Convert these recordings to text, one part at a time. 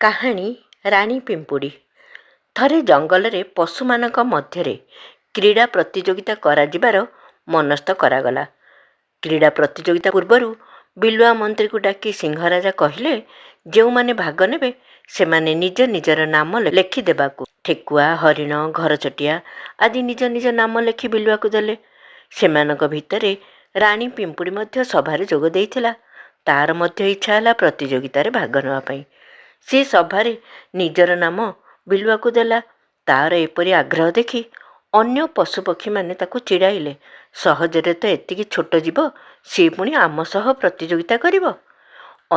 କାହାଣୀ ରାଣୀ ପିମ୍ପୁଡ଼ି। ଥରେ ଜଙ୍ଗଲରେ ପଶୁମାନଙ୍କ ମଧ୍ୟରେ କ୍ରୀଡ଼ା ପ୍ରତିଯୋଗିତା କରାଯିବାର ମନସ୍ଥ କରାଗଲା। କ୍ରୀଡ଼ା ପ୍ରତିଯୋଗିତା ପୂର୍ବରୁ ବିଲୁଆ ମନ୍ତ୍ରୀକୁ ଡାକି ସିଂହରାଜା କହିଲେ, ଯେଉଁମାନେ ଭାଗ ନେବେ ସେମାନେ ନିଜ ନିଜର ନାମ ଲେଖିଦେବାକୁ। ଠେକୁଆ, ହରିଣ, ଘରଚଟିଆ ଆଦି ନିଜ ନିଜ ନାମ ଲେଖି ବିଲୁଆକୁ ଦେଲେ। ସେମାନଙ୍କ ଭିତରେ ରାଣୀ ପିମ୍ପୁଡ଼ି ମଧ୍ୟ ସଭାରେ ଯୋଗ ଦେଇଥିଲା। ତାର ମଧ୍ୟ ଇଚ୍ଛା ହେଲା ପ୍ରତିଯୋଗିତାରେ ଭାଗ ନେବା ପାଇଁ। ସେ ସଭାରେ ନିଜର ନାମ ବିଲୁଆକୁ ଦେଲା। ତାର ଏପରି ଆଗ୍ରହ ଦେଖି ଅନ୍ୟ ପଶୁପକ୍ଷୀମାନେ ତାକୁ ଚିଡ଼ାଇଲେ, ସହଜରେ ତ ଏତିକି ଛୋଟ ଜୀବ, ସେ ପୁଣି ଆମ ସହ ପ୍ରତିଯୋଗିତା କରିବ।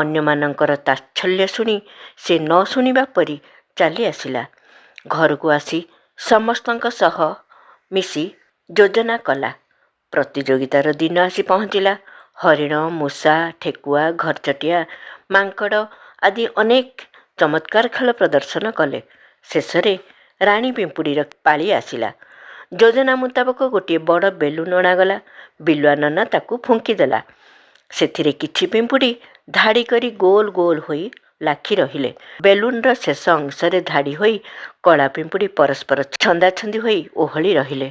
ଅନ୍ୟମାନଙ୍କର ତାଚ୍ଛଲ୍ୟ ଶୁଣି ସେ ନ ଶୁଣିବା ପରି ଚାଲି ଆସିଲା। ଘରକୁ ଆସି ସମସ୍ତଙ୍କ ସହ ମିଶି ଯୋଜନା କଲା। ପ୍ରତିଯୋଗିତାର ଦିନ ଆସି ପହଞ୍ଚିଲା। ହରିଣ, ମୂଷା, ଠେକୁଆ, ଘରଚଟିଆ, ମାଙ୍କଡ଼ ଆଦି ଅନେକ ଚମତ୍କାର ଖେଳ ପ୍ରଦର୍ଶନ କଲେ। ଶେଷରେ ରାଣୀ ପିମ୍ପୁଡ଼ିର ପାଳି ଆସିଲା। ଯୋଜନା ମୁତାବକ ଗୋଟିଏ ବଡ଼ ବେଲୁନ୍ ଅଣାଗଲା। ବିଲୁଆ ନନା ତାକୁ ଫୁଙ୍କିଦେଲା। ସେଥିରେ କିଛି ପିମ୍ପୁଡ଼ି ଧାଡ଼ି କରି ଗୋଲ ଗୋଲ ହୋଇ ଲାଖି ରହିଲେ। ବେଲୁନ୍ର ଶେଷ ଅଂଶରେ ଧାଡ଼ି ହୋଇ କଳା ପିମ୍ପୁଡ଼ି ପରସ୍ପର ଛନ୍ଦାଛନ୍ଦି ହୋଇ ଓହଳି ରହିଲେ।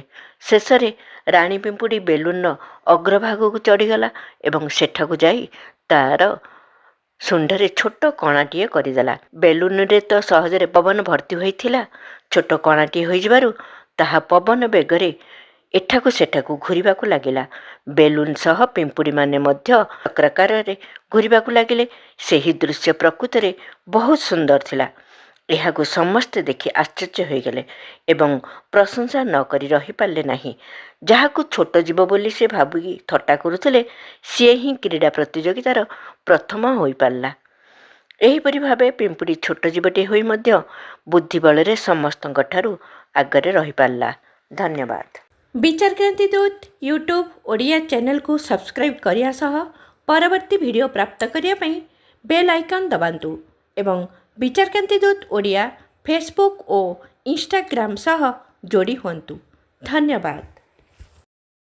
ଶେଷରେ ରାଣୀ ପିମ୍ପୁଡ଼ି ବେଲୁନ୍ର ଅଗ୍ରଭାଗକୁ ଚଢ଼ିଗଲା ଏବଂ ସେଠାକୁ ଯାଇ ତାର ଶୁଣ୍ଢରେ ଛୋଟ କଣାଟିଏ କରିଦେଲା। ବେଲୁନ୍ରେ ତ ସହଜରେ ପବନ ଭର୍ତ୍ତି ହୋଇଥିଲା। ଛୋଟ କଣାଟିଏ ହୋଇଯିବାରୁ ତାହା ପବନ ବେଗରେ ଏଠାକୁ ସେଠାକୁ ଘୂରିବାକୁ ଲାଗିଲା। ବେଲୁନ୍ ସହ ପିମ୍ପୁଡ଼ିମାନେ ମଧ୍ୟ ଚକ୍ରାକାରରେ ଘୂରିବାକୁ ଲାଗିଲେ। ସେହି ଦୃଶ୍ୟ ପ୍ରକୃତରେ ବହୁତ ସୁନ୍ଦର ଥିଲା। ଏହାକୁ ସମସ୍ତେ ଦେଖି ଆଶ୍ଚର୍ଯ୍ୟ ହୋଇଗଲେ ଏବଂ ପ୍ରଶଂସା ନ କରି ରହିପାରିଲେ ନାହିଁ। ଯାହାକୁ ଛୋଟ ଜୀବ ବୋଲି ସେ ଭାବି ଥଟ୍ଟା କରୁଥିଲେ, ସିଏ ହିଁ କ୍ରୀଡ଼ା ପ୍ରତିଯୋଗିତାର ପ୍ରଥମ ହୋଇପାରିଲା। ଏହିପରି ଭାବେ ପିମ୍ପୁଡ଼ି ଛୋଟ ଜୀବଟିଏ ହୋଇ ମଧ୍ୟ ବୁଦ୍ଧିବଳରେ ସମସ୍ତଙ୍କଠାରୁ ଆଗରେ ରହିପାରିଲା। ଧନ୍ୟବାଦ। ବିଚାରକ୍ରାନ୍ତି ଦୂତ ୟୁଟ୍ୟୁବ୍ ଓଡ଼ିଆ ଚ୍ୟାନେଲକୁ ସବସ୍କ୍ରାଇବ୍ କରିବା ସହ ପରବର୍ତ୍ତୀ ଭିଡ଼ିଓ ପ୍ରାପ୍ତ କରିବା ପାଇଁ ବେଲ୍ ଆଇକନ୍ ଦବାନ୍ତୁ ଏବଂ ବିଚାରକ୍ରାନ୍ତି ଦୂତ ଓଡ଼ିଆ ଫେସବୁକ୍ ଓ ଇନଷ୍ଟାଗ୍ରାମ ସହ ଯୋଡ଼ି ହୁଅନ୍ତୁ। ଧନ୍ୟବାଦ।